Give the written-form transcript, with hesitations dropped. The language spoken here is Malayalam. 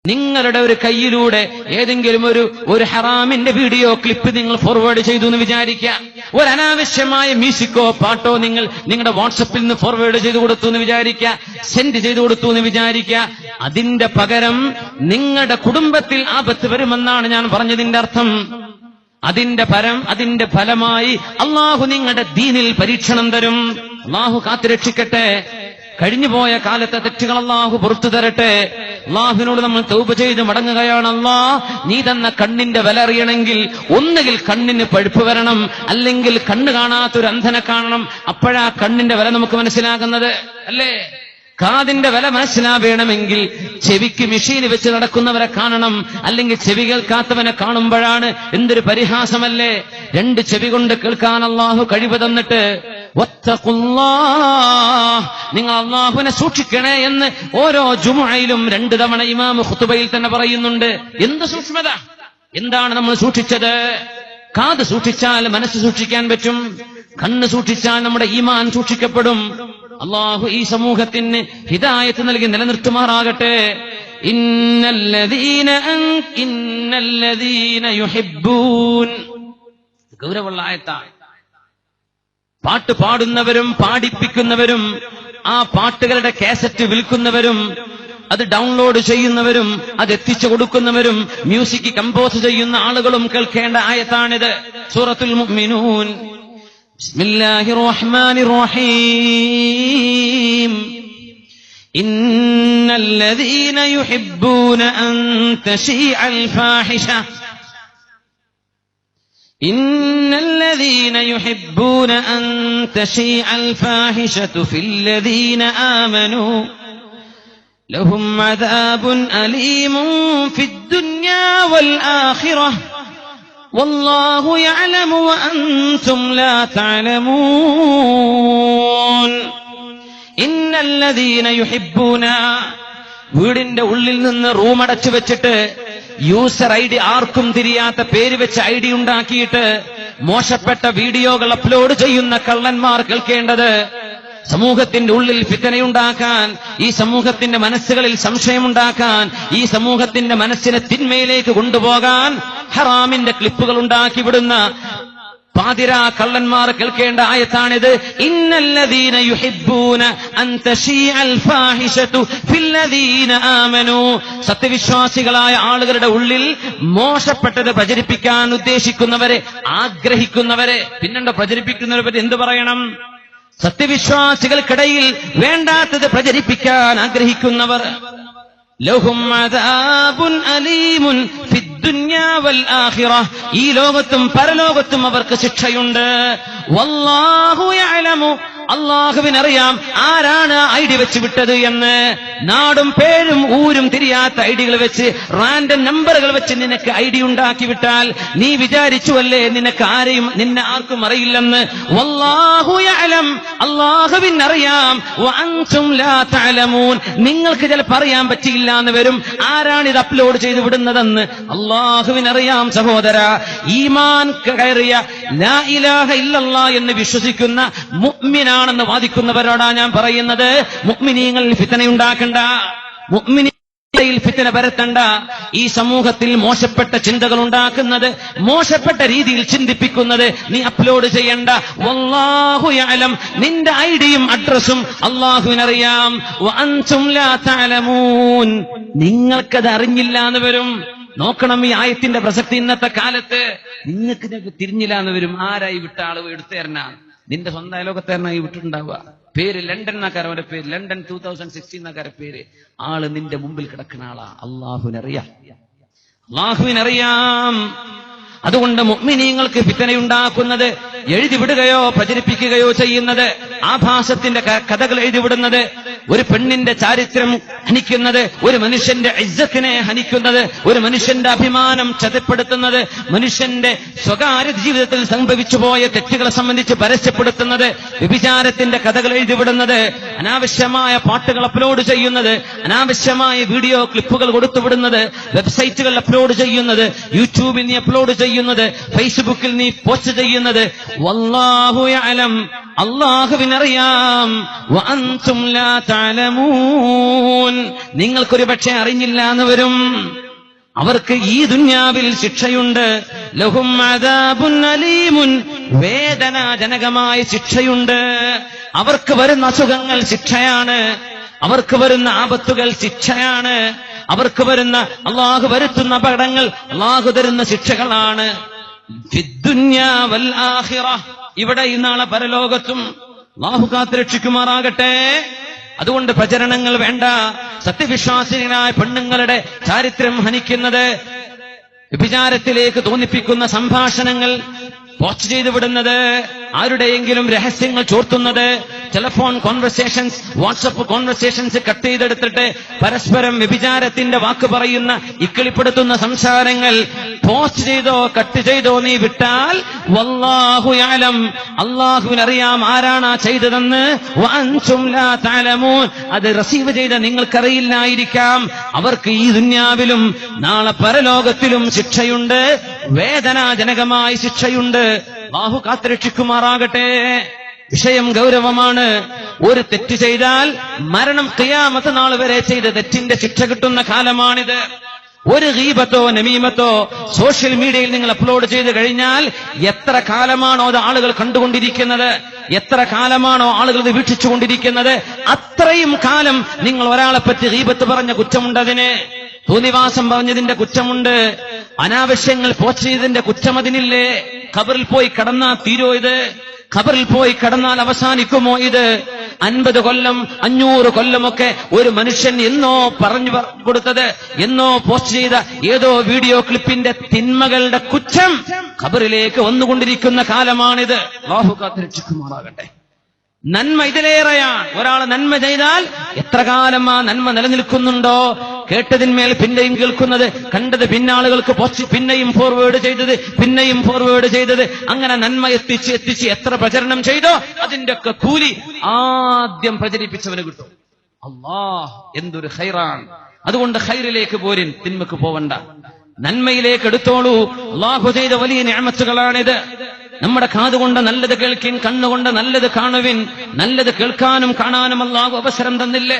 നിങ്ങളുടെ ഒരു കയ്യിലൂടെ ഏതെങ്കിലും ഒരു ഹറാമിന്റെ വീഡിയോ ക്ലിപ്പ് നിങ്ങൾ ഫോർവേഡ് ചെയ്തു എന്ന് വിചാരിക്കുക. ഒരു അനാവശ്യമായ മ്യൂസിക്കോ പാട്ടോ നിങ്ങൾ നിങ്ങളുടെ വാട്സപ്പിൽ നിന്ന് ഫോർവേഡ് ചെയ്തു കൊടുത്തു എന്ന് വിചാരിക്കുക, സെൻഡ് ചെയ്തു കൊടുത്തു എന്ന് വിചാരിക്കുക. അതിന്റെ പകരം നിങ്ങളുടെ കുടുംബത്തിൽ ആപത്ത് വരുമെന്നാണ് ഞാൻ പറഞ്ഞതിന്റെ അർത്ഥം. അതിന്റെ ഫലമായി അള്ളാഹു നിങ്ങളുടെ ദീനിൽ പരീക്ഷണം തരും. അള്ളാഹു കാത്തുരക്ഷിക്കട്ടെ. കഴിഞ്ഞുപോയ കാലത്തെ തെറ്റുകൾ അള്ളാഹു പുറത്തു തരട്ടെ. അള്ളാഹുവിനോട് നമ്മൾ തൗബ ചെയ്ത് മടങ്ങുകയാണ്. അല്ലാഹ്, നീ തന്ന കണ്ണിന്റെ വില അറിയണമെങ്കിൽ ഒന്നുകിൽ കണ്ണിന് പഴുപ്പ് വരണം, അല്ലെങ്കിൽ കണ്ണ് കാണാത്തൊരു അന്ധനെ കാണണം. അപ്പോഴാ കണ്ണിന്റെ വില നമുക്ക് മനസ്സിലാകുന്നത്, അല്ലേ? കാതിന്റെ വില മനസ്സിലാവേണമെങ്കിൽ ചെവിക്ക് മെഷീൻ വെച്ച് നടക്കുന്നവരെ കാണണം, അല്ലെങ്കിൽ ചെവി കേൾക്കാത്തവനെ കാണുമ്പോഴാണ്. എന്തൊരു പരിഹാസമല്ലേ! രണ്ട് ചെവി കൊണ്ട് കേൾക്കാൻ അള്ളാഹു കഴിവ് തന്നിട്ട് നിങ്ങൾ അള്ളാഹുവിനെ സൂക്ഷിക്കണേ എന്ന് ഓരോ ജുമുഅയിലും 2 തവണ ഇമാം ഖുതുബയിൽ തന്നെ പറയുന്നുണ്ട്. എന്ത് സൂക്ഷ്മത! എന്താണ് നമ്മൾ സൂക്ഷിച്ചത്? കാത് സൂക്ഷിച്ചാൽ മനസ്സ് സൂക്ഷിക്കാൻ പറ്റും, കണ്ണ് സൂക്ഷിച്ചാൽ നമ്മുടെ ഈമാൻ സൂക്ഷിക്കപ്പെടും. അള്ളാഹു ഈ സമൂഹത്തിന് ഹിദായത്ത് നൽകി നിലനിർത്തുമാറാകട്ടെ. ഇന്നല്ലദീന യുഹിബ്ബൂൻ, ഗൗരവമുള്ള ആയത്താണ്. പാട്ട് പാടുന്നവരും പാടിപ്പിക്കുന്നവരും ആ പാട്ടുകളുടെ കാസറ്റ് വിൽക്കുന്നവരും അത് ഡൗൺലോഡ് ചെയ്യുന്നവരും അത് എത്തിച്ചു കൊടുക്കുന്നവരും മ്യൂസിക് കമ്പോസ് ചെയ്യുന്ന ആളുകളും കേൾക്കേണ്ട ആയത്താണിത്. സൂറത്തുൽ മുഅ്മിനൂൻ. ബിസ്മില്ലാഹിർ റഹ്മാനിർ റഹീം. ഇന്നല്ലദീന യുഹിബ്ബൂന അൻ തശീഅൽ ഫാഹിഷ إن الذين يحبون أن تشيع الفاحشة في الذين آمنوا لهم عذاب أليم في الدنيا والآخرة والله يعلم وأنتم لا تعلمون. إن الذين يحبون, വീടിന്റെ ഉള്ളിൽ നിന്ന് റൂം അടച്ചു വെച്ചിട്ട് യൂസർ ഐ ഡി ആർക്കും തിരിയാത്ത പേര് വെച്ച് ഐ ഡി ഉണ്ടാക്കിയിട്ട് മോശപ്പെട്ട വീഡിയോകൾ അപ്ലോഡ് ചെയ്യുന്ന കള്ളന്മാർ കേൾക്കേണ്ടത്, സമൂഹത്തിന്റെ ഉള്ളിൽ ഫിത്നയുണ്ടാക്കാൻ, ഈ സമൂഹത്തിന്റെ മനസ്സുകളിൽ സംശയമുണ്ടാക്കാൻ, ഈ സമൂഹത്തിന്റെ മനസ്സിനെ തിന്മയിലേക്ക് കൊണ്ടുപോകാൻ ഹറാമിന്റെ ക്ലിപ്പുകൾ ഉണ്ടാക്കി വിടുന്ന പാതിരാ കള്ളന്മാർ കേൾക്കേണ്ട ആയത്താണിത്. ഇന്നല്ലദീന യുഹിബ്ബൂന അൻ തശീഅൽ ഫാഹിഷതു ഫില്ലദീന ആമനൂ, സത്യവിശ്വാസികളായ ആളുകളുടെ ഉള്ളിൽ മോശപ്പെട്ടത് പ്രചരിപ്പിക്കാൻ ഉദ്ദേശിക്കുന്നവരെ, ആഗ്രഹിക്കുന്നവരെ. പിന്നെന്താ പ്രചരിപ്പിക്കുന്നവരെ പറ്റി എന്ത് പറയണം? സത്യവിശ്വാസികൾക്കിടയിൽ വേണ്ടാത്തത് പ്രചരിപ്പിക്കാൻ ആഗ്രഹിക്കുന്നവർ. ലഹും അദാബുൻ അലീമുൻ ഫിദ്ദുനിയാ വൽ ആഖിറ, ഈ ലോകത്തും പരലോകത്തും അവർക്ക് ശിക്ഷയുണ്ട്. വല്ലാഹു യഅലമു, അള്ളാഹുവിനറിയാം ആരാണ് ഐഡി വെച്ച് വിട്ടത് എന്ന്. നാടും പേരും ഊരും തിരിയാത്ത ഐഡികൾ വെച്ച്, റാൻഡം നമ്പറുകൾ വെച്ച് നിനക്ക് ഐഡി ഉണ്ടാക്കി വിട്ടാൽ നീ വിചാരിച്ചുവല്ലേ നിന്നെ ആർക്കും അറിയില്ലെന്ന്. വല്ലാഹു യഅലം, അള്ളാഹുവിനറിയാം. വഅൻതും ലാ തഅലമൂൻ, നിങ്ങൾക്ക് ചിലപ്പോൾ അറിയാൻ പറ്റിയില്ല എന്ന് വരും ആരാണ് ഇത് അപ്ലോഡ് ചെയ്ത് വിടുന്നതെന്ന്. അള്ളാഹുവിനറിയാം. സഹോദര, ഈമാൻ കയറിയ ലാ ഇലാഹ ഇല്ലല്ലാഹ് എന്ന് വിശ്വസിക്കുന്ന മുഅ്മിനാണെന്ന് വാദിക്കുന്നവരോടാ ഞാൻ പറയുന്നത്, മുഅ്മിനീങ്ങളിൽ ഫിത്നയുണ്ടാക്കണ്ട, മുഅ്മിനീങ്ങളിൽ ഫിത്ന പരത്തണ്ട. ഈ സമൂഹത്തിൽ മോശപ്പെട്ട ചിന്തകൾ ഉണ്ടാക്കുന്നത്, മോശപ്പെട്ട രീതിയിൽ ചിന്തിപ്പിക്കുന്നത് നീ അപ്ലോഡ് ചെയ്യണ്ട. വല്ലാഹു യഅലം, നിന്റെ ഐഡിയും അഡ്രസ്സും അല്ലാഹുവിനറിയാം. വഅൻതും ലാ തഅലമൂൻ, നിങ്ങൾക്കത് അറിഞ്ഞില്ല എന്ന് വരും. നോക്കണം ഈ ആയത്തിന്റെ പ്രസക്തി. ഇന്നത്തെ കാലത്ത് നിങ്ങൾക്ക് തിരിഞ്ഞില്ല എന്ന് വരും. ആരായി വിട്ട ആള് എടുത്തേരന, നിന്റെ സ്വന്തം അയലോകത്തേരനായി വിട്ടിട്ടുണ്ടാവുക. പേര് ലണ്ടൻ എന്നക്കാരെ അവരുടെ പേര്, ലണ്ടൻ 2016 എന്നക്കാരെ പേര്. ആള് നിന്റെ മുമ്പിൽ കിടക്കുന്ന ആളാ. അള്ളാഹുവിനറിയാം, അള്ളാഹുവിനറിയാം. അതുകൊണ്ട് മുഅ്മിനീങ്ങൾക്ക് ഫിത്നയുണ്ടാക്കുന്നത്, എഴുതിവിടുകയോ പ്രചരിപ്പിക്കുകയോ ചെയ്യുന്നത്, ആഭാസത്തിന്റെ കഥകൾ എഴുതിവിടുന്നത്, ഒരു പെണ്ണിന്റെ ചാരിത്രം ഹനിക്കുന്നത്, ഒരു മനുഷ്യന്റെ ഇസ്സത്തിനെ ഹനിക്കുന്നത്, ഒരു മനുഷ്യന്റെ അഭിമാനം ചതപ്പെടുത്തുന്നത്, മനുഷ്യന്റെ സ്വകാര്യ ജീവിതത്തിൽ സംഭവിച്ചു പോയ തെറ്റുകളെ സംബന്ധിച്ച് പരസ്യപ്പെടുത്തുന്നത്, വ്യഭിചാരത്തിന്റെ കഥകൾ എഴുതിവിടുന്നത്, അനാവശ്യമായ പാട്ടുകൾ അപ്ലോഡ് ചെയ്യുന്നത്, അനാവശ്യമായ വീഡിയോ ക്ലിപ്പുകൾ കൊടുത്തുവിടുന്നത്, വെബ്സൈറ്റുകൾ അപ്ലോഡ് ചെയ്യുന്നത്, യൂട്യൂബിൽ നീ അപ്ലോഡ് ചെയ്യുന്നത്, ഫേസ്ബുക്കിൽ നീ പോസ്റ്റ് ചെയ്യുന്നത്. വല്ലാഹു യഅലം, അല്ലാഹുവിനറിയാം. വഅൻതും ലാ തഅലമൂൻ, നിങ്ങൾക്കൊരു പക്ഷേ അറിഞ്ഞില്ല എന്ന് വരും. അവർക്ക് ഈ ദുനിയാവിൽ ശിക്ഷയുണ്ട്. ലഹും അദാബുൻ അലീമുൻ, വേദനാജനകമായ ശിക്ഷയുണ്ട്. അവർക്ക് വരുന്ന അസുഖങ്ങൾ ശിക്ഷയാണ്, അവർക്ക് വരുന്ന ആപത്തുകൾ ശിക്ഷയാണ്, അവർക്ക് വരുന്ന അല്ലാഹു വരുത്തുന്ന അപകടങ്ങൾ അല്ലാഹു തരുന്ന ശിക്ഷകളാണ്. ഫിദ്ദുന്യാ വൽ ആഖിറ, ഇവിടെ നാളെ പരലോകത്തും. അല്ലാഹു കാത്തുരക്ഷിക്കുമാറാകട്ടെ. അതുകൊണ്ട് പ്രചരണങ്ങൾ വേണ്ട. സത്യവിശ്വാസികളായ പെണ്ണുങ്ങളുടെ ചാരിത്രം ഹനിക്കുന്നത്, വ്യഭിചാരത്തിലേക്ക് തോന്നിപ്പിക്കുന്ന സംഭാഷണങ്ങൾ പോസ്റ്റ് ചെയ്തു വിടുന്നത്, ആരുടെയെങ്കിലും രഹസ്യങ്ങൾ ചോർത്തുന്നത്, telephone conversations, WhatsApp conversations cut ചെയ്തെടുത്തിട്ട് പരസ്പരം വ്യഭിചാരത്തിന്റെ വാക്ക് പറയുന്ന ഇക്കിളിപ്പെടുത്തുന്ന സംസാരങ്ങൾ പോസ്റ്റ് ചെയ്തോ കട്ട് ചെയ്തോ നീ വിട്ടാൽ വല്ലാഹു യഅലം, അല്ലാഹുവിനറിയാം ആരാണ് ചെയ്തതെന്ന്. വഅൻതും ലാ തഅലമൂൻ, അത് റിസീവ് ചെയ്ത നിങ്ങൾക്കറിയില്ലായിരിക്കാം. അവർക്ക് ഈ ദുനിയാവിലും നാളെ പരലോകത്തിലും ശിക്ഷയുണ്ട്, വേദനാജനകമായ ശിക്ഷയുണ്ട്. അല്ലാഹു കാത്തുരക്ഷിക്കുമാറാകട്ടെ. വിഷയം ഗൗരവമാണ്. ഒരു തെറ്റ് ചെയ്താൽ മരണം ഖിയാമത്ത് നാൾ വരെ ചെയ്ത തെറ്റിന്റെ ശിക്ഷ കിട്ടുന്ന കാലമാണിത്. ഒരു ഗീബത്തോ നമീമത്തോ സോഷ്യൽ മീഡിയയിൽ നിങ്ങൾ അപ്ലോഡ് ചെയ്ത് കഴിഞ്ഞാൽ എത്ര കാലമാണോ അത് ആളുകൾ കണ്ടുകൊണ്ടിരിക്കുന്നത്, എത്ര കാലമാണോ ആളുകൾ ഇത് വീക്ഷിച്ചുകൊണ്ടിരിക്കുന്നത്, അത്രയും കാലം നിങ്ങൾ ഒരാളെ പറ്റി ഗീബത്ത് പറഞ്ഞ കുറ്റമുണ്ടതിന്, തോന്നിവാസം പറഞ്ഞതിന്റെ കുറ്റമുണ്ട്, അനാവശ്യങ്ങൾ പോസ്റ്റ് ചെയ്തതിന്റെ കുറ്റം അതിനില്ലേ. ഖബറിൽ പോയി കടന്നാ തീരോ ഇത്? ഖബറിൽ പോയി കടന്നാൽ അവസാനിക്കുമോ ഇത്? 50 കൊല്ലം 500 കൊല്ലമൊക്കെ ഒരു മനുഷ്യൻ എന്നോ പറഞ്ഞു കൊടുത്തത്, എന്നോ പോസ്റ്റ് ചെയ്ത ഏതോ വീഡിയോ ക്ലിപ്പിന്റെ തിന്മകളുടെ കുറ്റം ഖബറിലേക്ക് വന്നുകൊണ്ടിരിക്കുന്ന കാലമാണിത്. അല്ലാഹു കാത്തുരക്ഷിക്കുമാറാകട്ടെ. നന്മ ഇതിലേറെയാണ്. ഒരാൾ നന്മ ചെയ്താൽ എത്ര കാലം ആ നന്മ നിലനിൽക്കുന്നുണ്ടോ, കേട്ടതിന്മേൽ പിന്നെയും കേൾക്കുന്നത്, കണ്ടത് പിന്നാളുകൾക്ക് പിന്നെയും ഫോർവേഡ് ചെയ്തത്, പിന്നെയും ഫോർവേഡ് ചെയ്തത്, അങ്ങനെ നന്മ എത്തിച്ച് എത്ര പ്രചരണം ചെയ്തോ അതിന്റെ ഒക്കെ കൂലി ആദ്യം പ്രചരിപ്പിച്ചവന് കിട്ടും. അല്ലാഹ് എന്തൊരു ഖൈറാണ്. അതുകൊണ്ട് ഖൈറിലേക്ക് പോരിൻ, തിന്മക്ക് പോവണ്ട, നന്മയിലേക്ക് എടുത്തോളൂ. അല്ലാഹു ചെയ്ത വലിയ നിഅമത്തുകളാണിത്. നമ്മുടെ കാതുകൊണ്ട് നല്ലത് കേൾക്കിൻ, കണ്ണുകൊണ്ട് നല്ലത് കാണുവിൻ. നല്ലത് കേൾക്കാനും കാണാനും അല്ലാഹു അവസരം തന്നില്ലേ?